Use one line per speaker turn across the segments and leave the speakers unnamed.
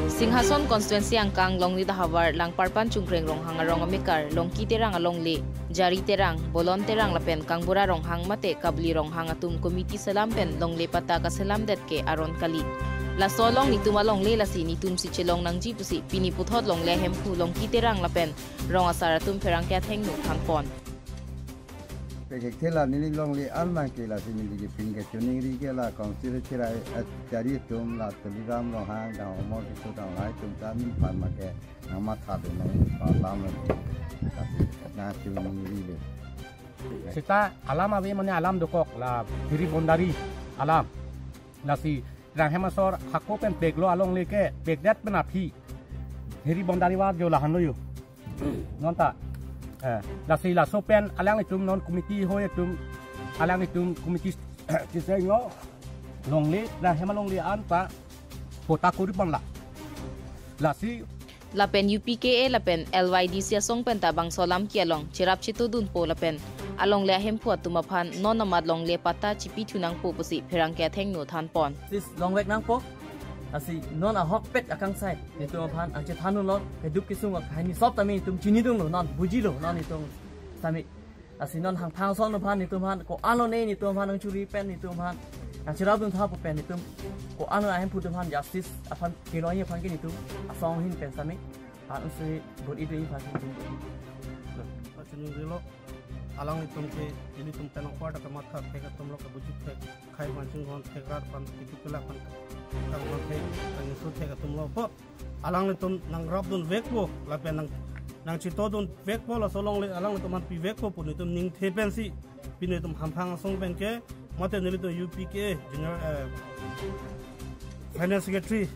Singhason constituency ang kang long nida hawar lang parpan chungkreng rong hang arong amikar long kiterang along le jari terang bolon terang lapen kang bura rong hang mate kabli rong hang atum komiti salampen long le pata ka salamdet ke aron kali la solong ni tumalong le lasi ni tum si chelong nang jipusi pini puthot long le hempu long kiterang lapen rong asaratum perang kat hengnu thangpon
Pekela nini long li alman ke la sini di pinga tuning ri ke la konsir chira jari tum la tuliram long hang da omor ki da lai tum tamin pan ma ke nama tha de nai pa lam na tuning ri le
Sita alam ave mane alam dokok la Hiri Bondari alam nasi rang hemasor hakopen peglo along leke pegdat penapi Hiri Bondari wa jo lahan lo yu nonta nasi la sopen alang itum non komiti hoy itum alang itum komiti kisengo long le rang hemalong le an pa kota kuribang la
lapen UPKA lapen LYD sia song penta bang solam kialong chirap chitu dun po lapen along le hempu tumaphan non namad long le pata chipi thunang po pusi pherang ke thengnu than pon
this long wek nang po asi non a hok pet akang sai ni tumaphan ang chethanu lot heduk kisung ak hani sop tami tum chini dung lo non buji lo non ni tum tami asi non hang phang son no phan ni tumaphan ko ano ne ni tumaphan ang churi pen ni tumaphan ang chirap dun tha po pen ni tum ko ano a hempu tumaphan justice aphan kiloy phan ke ni tum asong hin pen sami an se bud itu phan tum
chini rilo alang ni tum ke ini tum tenang kuat atau mat khap ke tum lo ke bujuk ke khai mancing hon tegrat pan itu kela pan kang lo ke kang su ke tum lo po alang ni tum nang rob dun vek po la pen nang chito dun vek po la solong le alang ni tum man pi vek po pun tum ning the pen si pin tum hampang song pen ke mate ni tum UPKA general finance secretary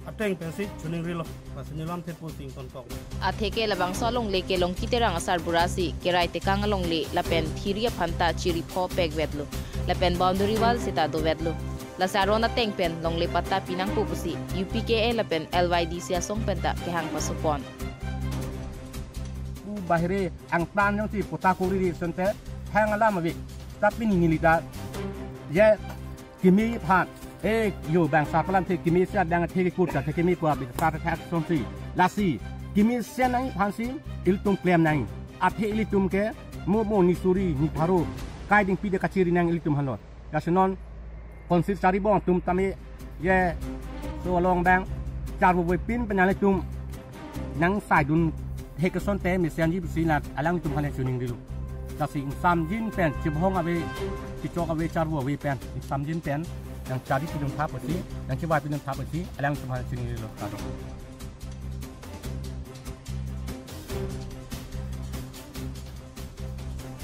ateng pensi chuning rilo pasini lam the posting kon kok
atheke labang solong le ke long kiterang asar burasi kerai te kang long le lapen thiria phanta chiri pho pek vetlu lapen boundary wall sita do vetlu la sarona teng pen long le patta pinang pu pusi UPKA lapen LYD sia song penta ke hang pasupon
bu bahire ang tan yang si pota kuriri sente hang alam avi tapi ni nilida ye kimi phat yo bang sa palam the kimi sia dang the kut ka kimi kwa bi sa ta som si la si kimi sia nai phan si il tum klem nai athe il tum ke mo ni suri ni tharo kai ding pi de kachiri nang il tum halot ya senon konsir sari bong tum tami ye so long bang char bo pin penyale tum nang sai dun he ka son te mi sian ji si la alang tum hale chuning dilu ta sing sam jin pen chi bhong ave chi chok ave char bo ave pen sam jin pen yang cari pinjam tahap bersih, yang coba pinjam tahap bersih, ada yang cuma sini loh kado.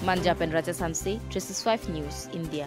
Manja Pen Raja Samsi, 365 News, India.